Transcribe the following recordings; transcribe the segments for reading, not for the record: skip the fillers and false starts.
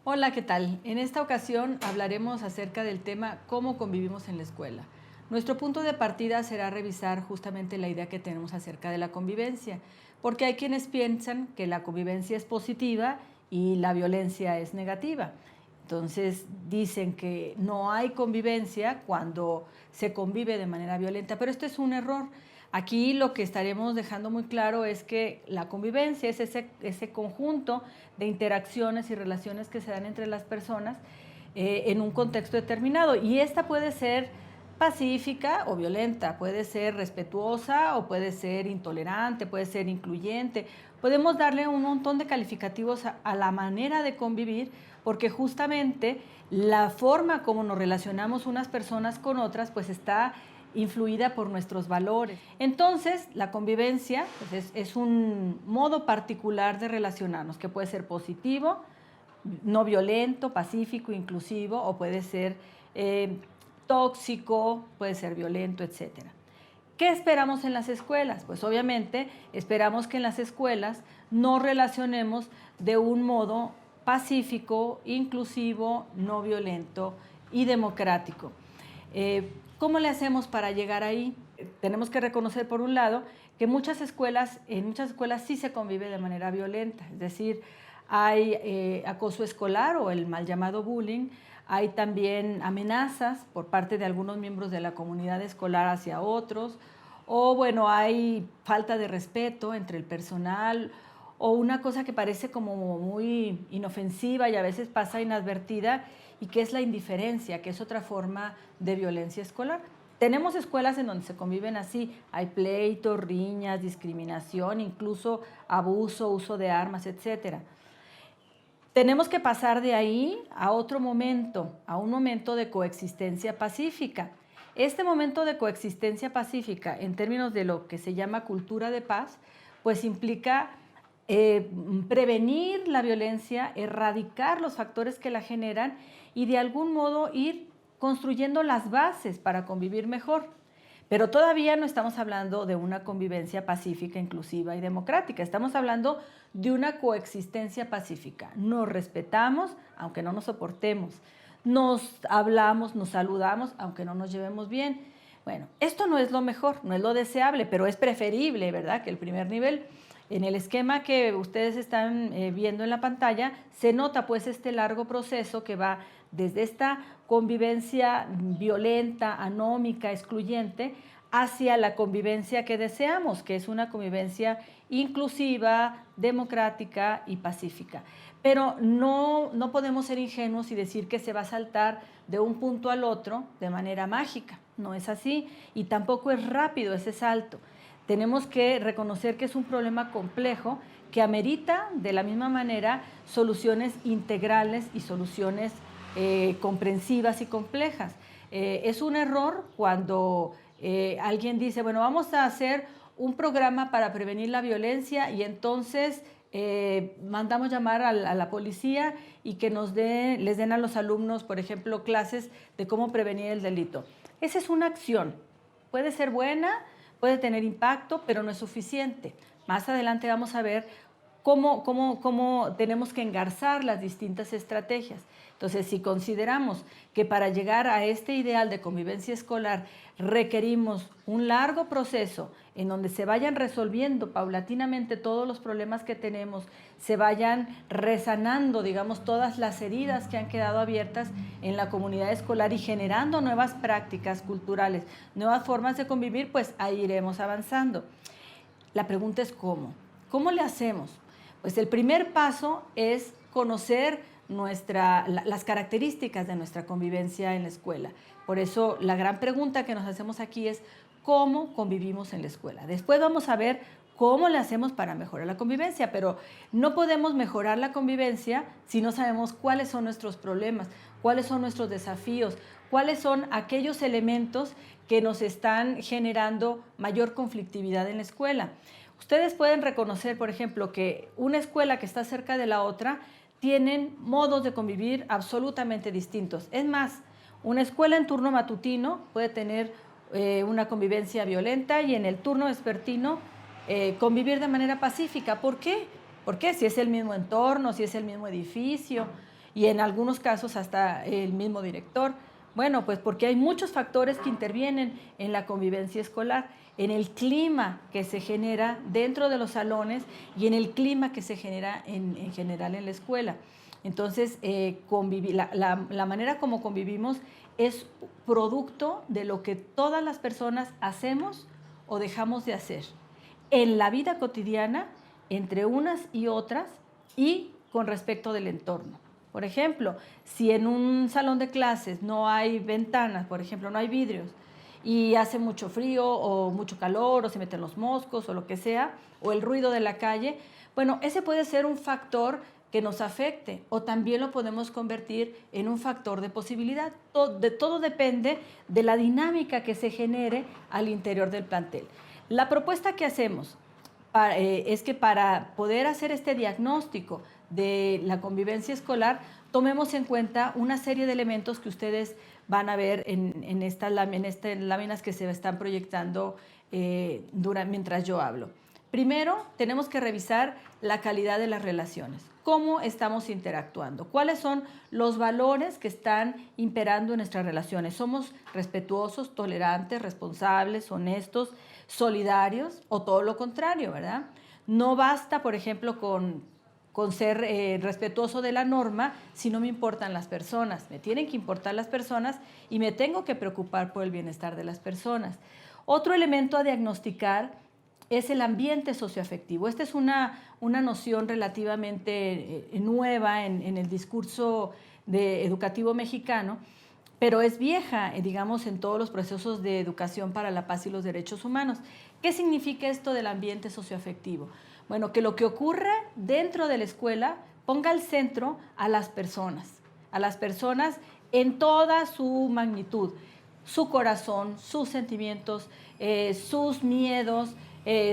Hola, ¿qué tal? En esta ocasión hablaremos acerca del tema cómo convivimos en la escuela. Nuestro punto de partida será revisar justamente la idea que tenemos acerca de la convivencia, porque hay quienes piensan que la convivencia es positiva y la violencia es negativa. Entonces dicen que no hay convivencia cuando se convive de manera violenta, pero esto es un error. Aquí lo que estaremos dejando muy claro es que la convivencia es ese conjunto de interacciones y relaciones que se dan entre las personas en un contexto determinado. Y esta puede ser pacífica o violenta, puede ser respetuosa o puede ser intolerante, puede ser incluyente. Podemos darle un montón de calificativos a la manera de convivir, porque justamente la forma como nos relacionamos unas personas con otras, pues está influida por nuestros valores. Entonces, la convivencia pues es un modo particular de relacionarnos, que puede ser positivo, no violento, pacífico, inclusivo, o puede ser tóxico, puede ser violento, etcétera. ¿Qué esperamos en las escuelas? Pues obviamente esperamos que en las escuelas nos relacionemos de un modo pacífico, inclusivo, no violento y democrático. ¿Cómo le hacemos para llegar ahí? Tenemos que reconocer, por un lado, que en muchas escuelas sí se convive de manera violenta, es decir, hay acoso escolar o el mal llamado bullying, hay también amenazas por parte de algunos miembros de la comunidad escolar hacia otros, o bueno, hay falta de respeto entre el personal, o una cosa que parece como muy inofensiva y a veces pasa inadvertida, y que es la indiferencia, que es otra forma de violencia escolar. Tenemos escuelas en donde se conviven así, hay pleitos, riñas, discriminación, incluso abuso, uso de armas, etcétera. Tenemos que pasar de ahí a otro momento, a un momento de coexistencia pacífica. Este momento de coexistencia pacífica, en términos de lo que se llama cultura de paz, pues implica prevenir la violencia, erradicar los factores que la generan y de algún modo ir construyendo las bases para convivir mejor. Pero todavía no estamos hablando de una convivencia pacífica, inclusiva y democrática. Estamos hablando de una coexistencia pacífica. Nos respetamos, aunque no nos soportemos. Nos hablamos, nos saludamos, aunque no nos llevemos bien. Bueno, esto no es lo mejor, no es lo deseable, pero es preferible, ¿verdad?, que el primer nivel. En el esquema que ustedes están viendo en la pantalla, se nota pues este largo proceso que va desde esta convivencia violenta, anómica, excluyente, hacia la convivencia que deseamos, que es una convivencia inclusiva, democrática y pacífica. Pero no podemos ser ingenuos y decir que se va a saltar de un punto al otro de manera mágica. No es así, y tampoco es rápido ese salto. Tenemos que reconocer que es un problema complejo que amerita de la misma manera soluciones integrales y soluciones comprensivas y complejas. Es un error cuando alguien dice, bueno, vamos a hacer un programa para prevenir la violencia y entonces mandamos llamar a la policía y que les den a los alumnos, por ejemplo, clases de cómo prevenir el delito. Esa es una acción, puede ser buena, puede tener impacto, pero no es suficiente. Más adelante vamos a ver cómo tenemos que engarzar las distintas estrategias. Entonces, si consideramos que para llegar a este ideal de convivencia escolar requerimos un largo proceso en donde se vayan resolviendo paulatinamente todos los problemas que tenemos, se vayan resanando, digamos, todas las heridas que han quedado abiertas en la comunidad escolar y generando nuevas prácticas culturales, nuevas formas de convivir, pues ahí iremos avanzando. La pregunta es ¿cómo? ¿Cómo le hacemos? Pues el primer paso es conocer las características de nuestra convivencia en la escuela. Por eso la gran pregunta que nos hacemos aquí es ¿cómo convivimos en la escuela? Después vamos a ver cómo le hacemos para mejorar la convivencia, pero no podemos mejorar la convivencia si no sabemos cuáles son nuestros problemas, cuáles son nuestros desafíos, cuáles son aquellos elementos que nos están generando mayor conflictividad en la escuela. Ustedes pueden reconocer, por ejemplo, que una escuela que está cerca de la otra tienen modos de convivir absolutamente distintos. Es más, una escuela en turno matutino puede tener una convivencia violenta y en el turno vespertino convivir de manera pacífica. ¿Por qué? Porque si es el mismo entorno, si es el mismo edificio. y en algunos casos hasta el mismo director. Bueno, pues porque hay muchos factores que intervienen en la convivencia escolar, en el clima que se genera dentro de los salones y en el clima que se genera en general en la escuela. Entonces, la manera como convivimos es producto de lo que todas las personas hacemos o dejamos de hacer en la vida cotidiana, entre unas y otras, y con respecto del entorno. Por ejemplo, si en un salón de clases no hay ventanas, por ejemplo, no hay vidrios, y hace mucho frío o mucho calor, o se meten los moscos o lo que sea, o el ruido de la calle, bueno, ese puede ser un factor que nos afecte, o también lo podemos convertir en un factor de posibilidad. Todo depende de la dinámica que se genere al interior del plantel. La propuesta que hacemos es que para poder hacer este diagnóstico de la convivencia escolar, tomemos en cuenta una serie de elementos que ustedes van a ver en estas láminas que se están proyectando mientras yo hablo. Primero, tenemos que revisar la calidad de las relaciones. ¿Cómo estamos interactuando? ¿Cuáles son los valores que están imperando en nuestras relaciones? ¿Somos respetuosos, tolerantes, responsables, honestos, solidarios o todo lo contrario, verdad? No basta, por ejemplo, con ser respetuoso de la norma si no me importan las personas. Me tienen que importar las personas y me tengo que preocupar por el bienestar de las personas. Otro elemento a diagnosticar es el ambiente socioafectivo. Esta es una noción relativamente nueva en el discurso educativo mexicano, pero es vieja, digamos, en todos los procesos de educación para la paz y los derechos humanos. ¿Qué significa esto del ambiente socioafectivo? Bueno, que lo que ocurre dentro de la escuela ponga al centro a las personas en toda su magnitud, su corazón, sus sentimientos, sus miedos,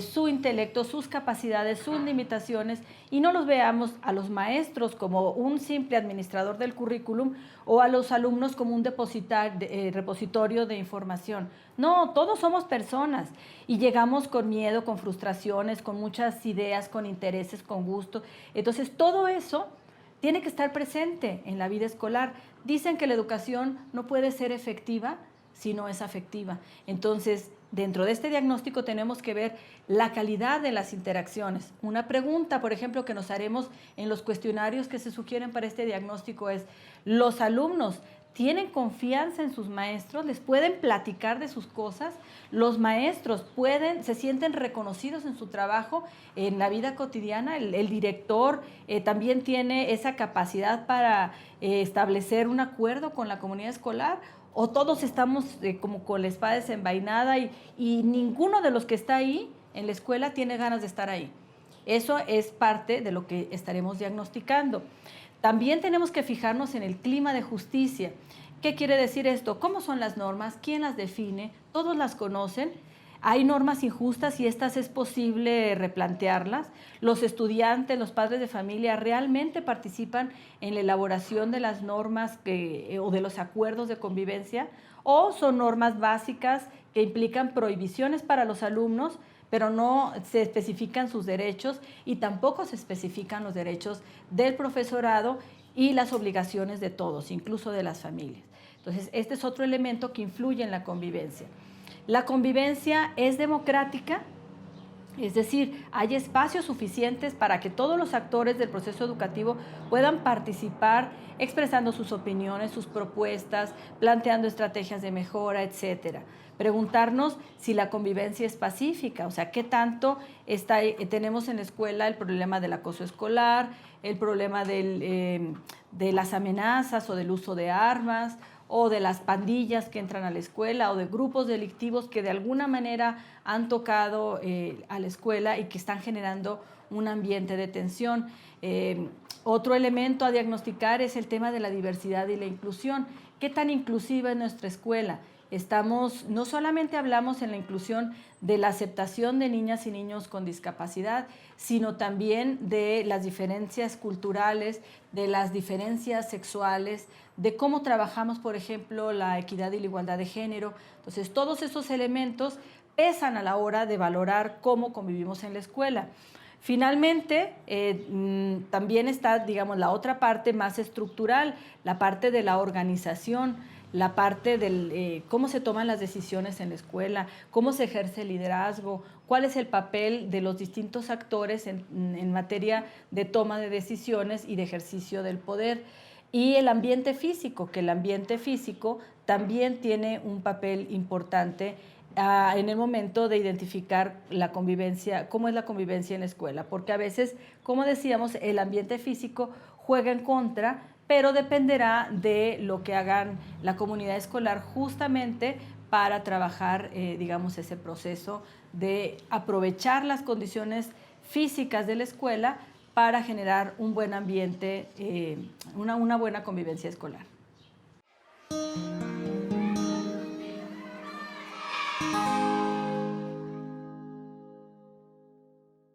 su intelecto, sus capacidades, sus limitaciones, y no los veamos a los maestros como un simple administrador del currículum o a los alumnos como un repositorio de información. No, todos somos personas y llegamos con miedo, con frustraciones, con muchas ideas, con intereses, con gusto. Entonces, todo eso tiene que estar presente en la vida escolar. Dicen que la educación no puede ser efectiva si no es afectiva. Entonces, dentro de este diagnóstico tenemos que ver la calidad de las interacciones. Una pregunta, por ejemplo, que nos haremos en los cuestionarios que se sugieren para este diagnóstico es: ¿los alumnos tienen confianza en sus maestros? ¿Les pueden platicar de sus cosas? ¿Los maestros se sienten reconocidos en su trabajo, en la vida cotidiana? ¿El director también tiene esa capacidad para establecer un acuerdo con la comunidad escolar? ¿O todos estamos como con la espada desenvainada y ninguno de los que está ahí en la escuela tiene ganas de estar ahí? Eso es parte de lo que estaremos diagnosticando. También tenemos que fijarnos en el clima de justicia. ¿Qué quiere decir esto? ¿Cómo son las normas? ¿Quién las define? ¿Todos las conocen? ¿Hay normas injustas y estas es posible replantearlas? ¿Los estudiantes, los padres de familia realmente participan en la elaboración de las normas o de los acuerdos de convivencia? ¿O son normas básicas que implican prohibiciones para los alumnos, pero no se especifican sus derechos y tampoco se especifican los derechos del profesorado y las obligaciones de todos, incluso de las familias? Entonces, este es otro elemento que influye en la convivencia. La convivencia es democrática, es decir, hay espacios suficientes para que todos los actores del proceso educativo puedan participar expresando sus opiniones, sus propuestas, planteando estrategias de mejora, etcétera. Preguntarnos si la convivencia es pacífica, o sea, qué tanto tenemos en la escuela el problema del acoso escolar, el problema de las amenazas o del uso de armas, o de las pandillas que entran a la escuela, o de grupos delictivos que de alguna manera han tocado a la escuela y que están generando un ambiente de tensión. Otro elemento a diagnosticar es el tema de la diversidad y la inclusión. ¿Qué tan inclusiva es nuestra escuela? No solamente hablamos en la inclusión de la aceptación de niñas y niños con discapacidad, sino también de las diferencias culturales, de las diferencias sexuales, de cómo trabajamos, por ejemplo, la equidad y la igualdad de género. Entonces, todos esos elementos pesan a la hora de valorar cómo convivimos en la escuela. Finalmente, también está, digamos, la otra parte más estructural, la parte de la organización, la parte del cómo se toman las decisiones en la escuela, cómo se ejerce el liderazgo, cuál es el papel de los distintos actores en materia de toma de decisiones y de ejercicio del poder. Y el ambiente físico, que el ambiente físico también tiene un papel importante en el momento de identificar la convivencia, cómo es la convivencia en la escuela, porque a veces, como decíamos, el ambiente físico juega en contra, pero dependerá de lo que hagan la comunidad escolar justamente para trabajar, digamos, ese proceso de aprovechar las condiciones físicas de la escuela para generar un buen ambiente, una buena convivencia escolar.